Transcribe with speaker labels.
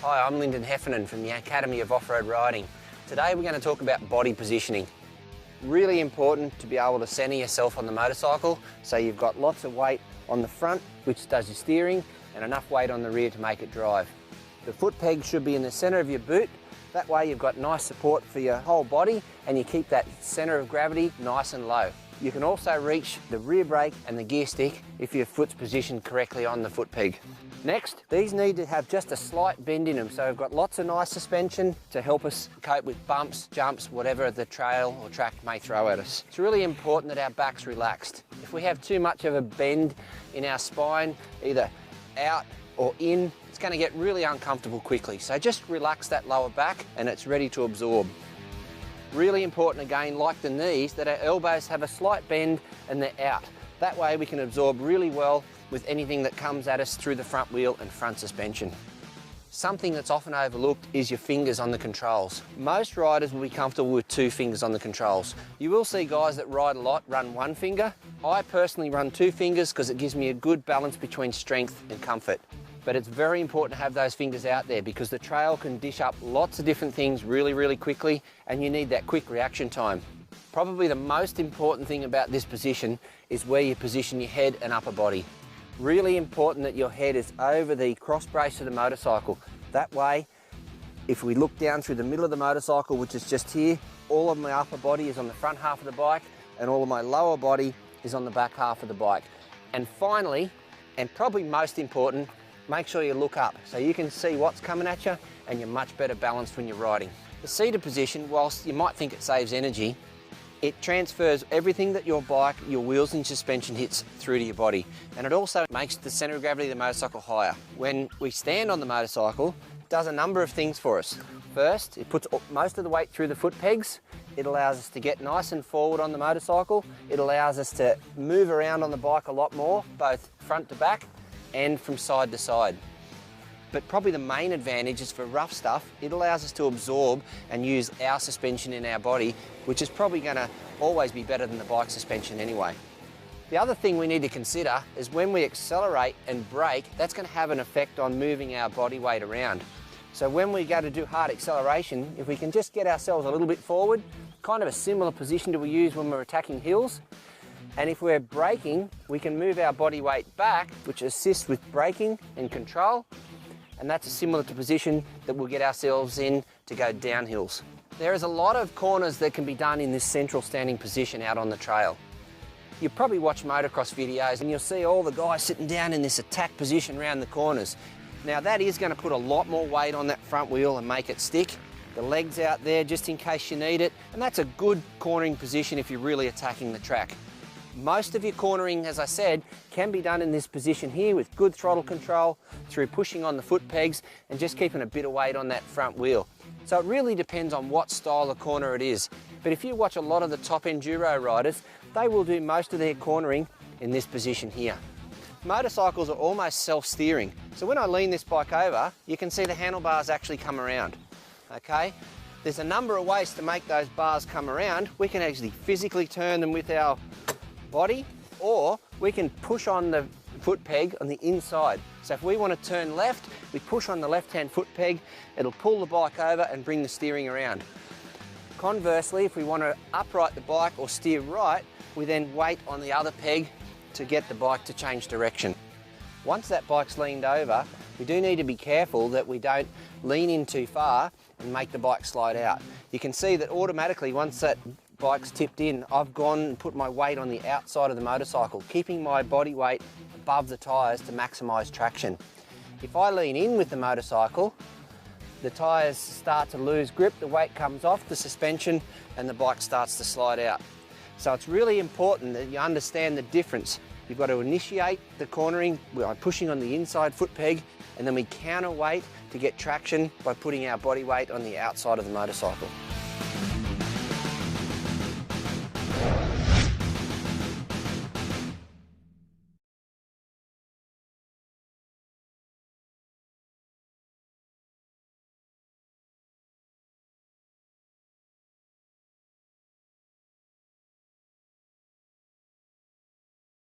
Speaker 1: Hi, I'm Lyndon Heffernan from the Academy of Off-Road Riding. Today we're going to talk about body positioning. Really important to be able to centre yourself on the motorcycle so you've got lots of weight on the front, which does your steering, and enough weight on the rear to make it drive. The foot peg should be in the centre of your boot. That way you've got nice support for your whole body and you keep that centre of gravity nice and low. You can also reach the rear brake and the gear stick if your foot's positioned correctly on the foot peg. Next, these need to have just a slight bend in them, so we've got lots of nice suspension to help us cope with bumps, jumps, whatever the trail or track may throw at us. It's really important that our back's relaxed. If we have too much of a bend in our spine, either out or in, it's going to get really uncomfortable quickly. So just relax that lower back and it's ready to absorb. Really important again, like the knees, that our elbows have a slight bend and they're out. That way we can absorb really well with anything that comes at us through the front wheel and front suspension. Something that's often overlooked is your fingers on the controls. Most riders will be comfortable with 2 fingers on the controls. You will see guys that ride a lot run 1 finger. I personally run 2 fingers because it gives me a good balance between strength and comfort. But it's very important to have those fingers out there because the trail can dish up lots of different things really quickly and you need that quick reaction time. Probably the most important thing about this position is where you position your head and upper body. Really important that your head is over the cross brace of the motorcycle. That way, if we look down through the middle of the motorcycle, which is just here, all of my upper body is on the front half of the bike and all of my lower body is on the back half of the bike. And finally, and probably most important, make sure you look up so you can see what's coming at you and you're much better balanced when you're riding. The seated position, whilst you might think it saves energy, it transfers everything that your bike, your wheels and suspension hits through to your body. And it also makes the centre of gravity of the motorcycle higher. When we stand on the motorcycle, it does a number of things for us. First, it puts most of the weight through the foot pegs. It allows us to get nice and forward on the motorcycle. It allows us to move around on the bike a lot more, both front to back and from side to side. But probably the main advantage is for rough stuff. It allows us to absorb and use our suspension in our body, which is probably going to always be better than the bike suspension anyway. The other thing we need to consider is when we accelerate and brake, that's going to have an effect on moving our body weight around. So when we go to do hard acceleration, if we can just get ourselves a little bit forward, kind of a similar position to we use when we're attacking hills, and if we're braking, we can move our body weight back, which assists with braking and control. And that's a similar position that we'll get ourselves in to go down hills. There is a lot of corners that can be done in this central standing position out on the trail. You probably watch motocross videos and you'll see all the guys sitting down in this attack position around the corners. Now that is going to put a lot more weight on that front wheel and make it stick. The legs out there just in case you need it. And that's a good cornering position if you're really attacking the track. Most of your cornering, as I said, can be done in this position here with good throttle control through pushing on the foot pegs and just keeping a bit of weight on that front wheel. So it really depends on what style of corner it is. But if you watch a lot of the top enduro riders, they will do most of their cornering in this position here. Motorcycles are almost self-steering. So when I lean this bike over, you can see the handlebars actually come around, okay? There's a number of ways to make those bars come around. We can actually physically turn them with our body, or we can push on the foot peg on the inside. So if we want to turn left, we push on the left-hand foot peg, it'll pull the bike over and bring the steering around. Conversely, if we want to upright the bike or steer right, we then wait on the other peg to get the bike to change direction. Once that bike's leaned over, we do need to be careful that we don't lean in too far and make the bike slide out. You can see that automatically once that bike's tipped in, I've gone and put my weight on the outside of the motorcycle, keeping my body weight above the tyres to maximise traction. If I lean in with the motorcycle, the tyres start to lose grip, the weight comes off the suspension and the bike starts to slide out. So it's really important that you understand the difference. You've got to initiate the cornering by pushing on the inside foot peg and then we counterweight to get traction by putting our body weight on the outside of the motorcycle.